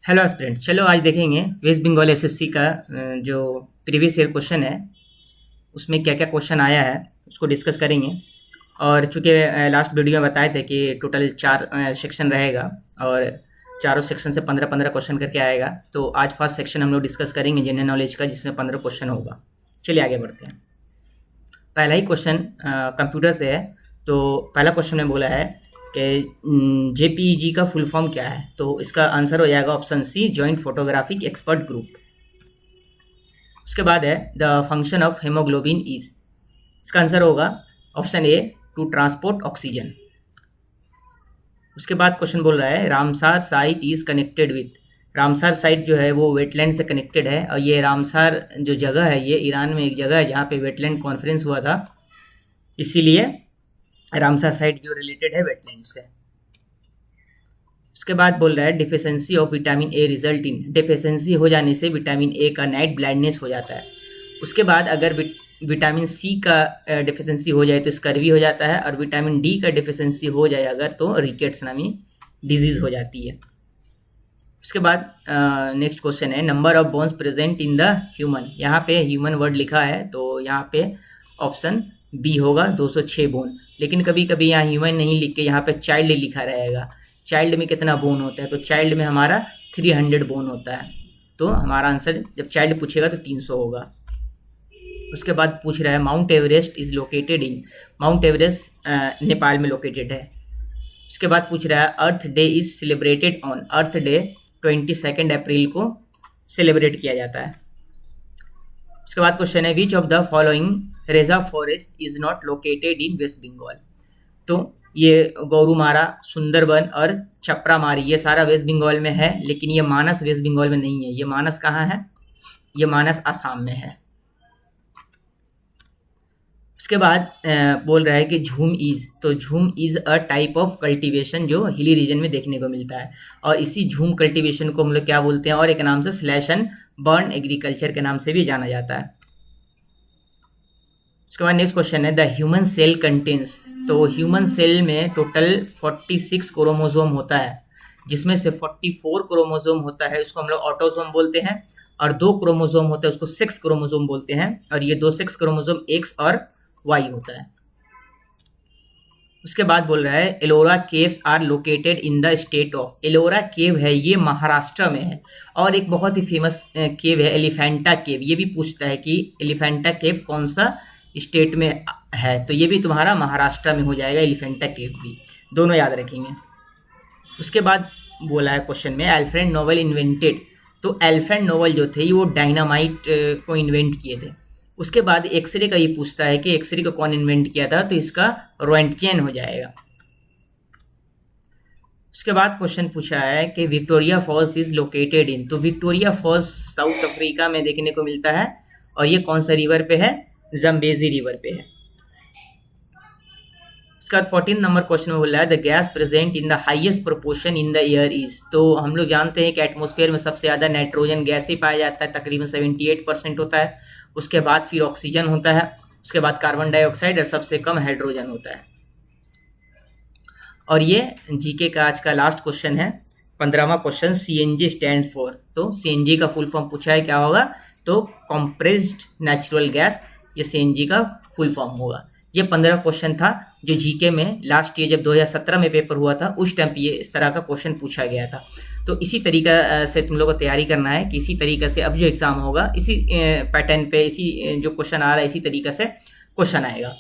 Hello aspirant, चलो आज देखेंगे वेस्ट बंगाल एसएससी का जो प्रीवियस ईयर क्वेश्चन है उसमें क्या क्या क्वेश्चन आया है उसको डिस्कस करेंगे। और चूंकि लास्ट वीडियो में बताए थे कि टोटल 4 सेक्शन रहेगा और चारों सेक्शन से 15-15 क्वेश्चन करके आएगा, तो आज फर्स्ट सेक्शन हम लोग डिस्कस करेंगे जनरल नॉलेज का, जिसमें 15 क्वेश्चन होगा। चलिए आगे बढ़ते हैं। पहला ही क्वेश्चन कंप्यूटर से है। तो पहला क्वेश्चन में बोला है कि जेपीईजी का फुल फॉर्म क्या है, तो इसका आंसर हो जाएगा option C, joint photographic expert group. उसके बाद है the function of haemoglobin is, इसका आंसर होगा option A, to transport oxygen. उसके बाद क्वेश्चन बोल रहा है Ramsar site is connected with, Ramsar site जो है वो वेटलैंड से कनेक्टेड है, और ये रामसार जो जगह है ये ईरान में एक जगह है जहाँ पे वेटलैंड कॉन्फ्रेंस हुआ था, इसीलिए रामसार साइट जो रिलेटेड है वेटलैंड से। उसके बाद बोल रहा है deficiency of vitamin a result in, deficiency हो जाने से विटामिन ए का नाइट ब्लाइंडनेस हो जाता है। उसके बाद अगर विटामिन सी का डिफिशेंसी हो जाए तो स्कर्वी हो जाता है, और विटामिन डी का डिफिशेंसी हो जाए अगर तो रिकेट्स नामी डिजीज़ हो जाती है। उसके बाद नेक्स्ट क्वेश्चन है number of bones present in the human, यहाँ पे ह्यूमन वर्ड लिखा है तो यहाँ पे ऑप्शन बी होगा 206 बोन, लेकिन कभी कभी यहाँ ह्यूमन नहीं लिख के यहाँ पे चाइल्ड लिखा रहेगा। चाइल्ड में कितना बोन होता है, तो चाइल्ड में हमारा 300 बोन होता है, तो हमारा आंसर जब चाइल्ड पूछेगा तो 300 होगा। उसके बाद पूछ रहा है Mount Everest is located in, Mount Everest Nepal में लोकेटेड है। उसके बाद पूछ रहा है Earth Day is celebrated on, Earth Day 22 अप्रैल को सेलिब्रेट किया जाता है। उसके बाद क्वेश्चन है which of the following reserve forest is not located in West Bengal, तो ये गौरुमारा, सुंदरबन और छपरामारी ये सारा वेस्ट बंगाल में है, लेकिन ये मानस वेस्ट बंगाल में नहीं है। ये मानस कहाँ है, ये मानस आसाम में है। उसके बाद बोल रहा है कि झूम इज, तो झूम is a type of cultivation जो हिली रीजन में देखने को मिलता है, और इसी झूम कल्टीवेशन को हम लोग क्या बोलते हैं, और एक नाम से स्लैश एंड बर्न एग्रीकल्चर के नाम से भी जाना जाता है। उसके बाद नेक्स्ट क्वेश्चन है द ह्यूमन सेल कंटेन्स, तो ह्यूमन सेल में टोटल 46 क्रोमोसोम होता है, जिसमें से 44 क्रोमोसोम होता है उसको हम लोग ऑटोसोम बोलते हैं, और 2 क्रोमोसोम होता है उसको सेक्स क्रोमोसोम बोलते हैं, और ये 2 सेक्स क्रोमोसोम एक्स और वाई होता है। उसके बाद बोल रहा है Ellora caves are located in the state of, Ellora cave है ये महाराष्ट्र में है, और एक बहुत ही फेमस केव है एलिफेंटा केव, ये भी पूछता है कि एलिफेंटा केव कौन सा स्टेट में है, तो ये भी तुम्हारा महाराष्ट्र में हो जाएगा, एलिफेंटा केव भी, दोनों याद रखेंगे। उसके बाद बोला है क्वेश्चन में अल्फ्रेड नोबेल इन्वेंटेड, तो अल्फ्रेड नोबेल जो थे वो डायनामाइट को इन्वेंट किए थे। उसके बाद एक्सरे का ये पूछता है कि एक्सरे को कौन इन्वेंट किया था, तो इसका रोएंटजेन हो जाएगा। उसके बाद क्वेश्चन पूछा है कि Victoria Falls is located in, तो विक्टोरिया फॉल्स साउथ अफ्रीका में देखने को मिलता है, और ये कौन सा रिवर पे है, जम्बेजी रिवर पे है। उसके बाद 14 नंबर क्वेश्चन में बोल रहा है the gas present in the highest proportion in the air is, तो हम लोग जानते हैं कि एटमॉस्फेयर में सबसे ज़्यादा नाइट्रोजन गैस ही पाया जाता है, तकरीबन 78% होता है। उसके बाद फिर ऑक्सीजन होता है, उसके बाद कार्बन डाइऑक्साइड, और सबसे कम हाइड्रोजन होता है। और ये जीके का आज का लास्ट क्वेश्चन है, 15वां क्वेश्चन, सीएनजी स्टैंड फॉर, तो सीएनजी का फुल फॉर्म पूछा है क्या होगा, तो कंप्रेस्ड नेचुरल गैस, ये सीएनजी का फुल फॉर्म होगा। ये 15 क्वेश्चन था जो जीके में लास्ट ईयर जब 2017 में पेपर हुआ था उस टाइम पे ये इस तरह का क्वेश्चन पूछा गया था। तो इसी तरीका से तुम लोग को तैयारी करना है कि इसी तरीके से अब जो एग्ज़ाम होगा इसी पैटर्न पे, इसी जो क्वेश्चन आ रहा है इसी तरीके से क्वेश्चन आएगा।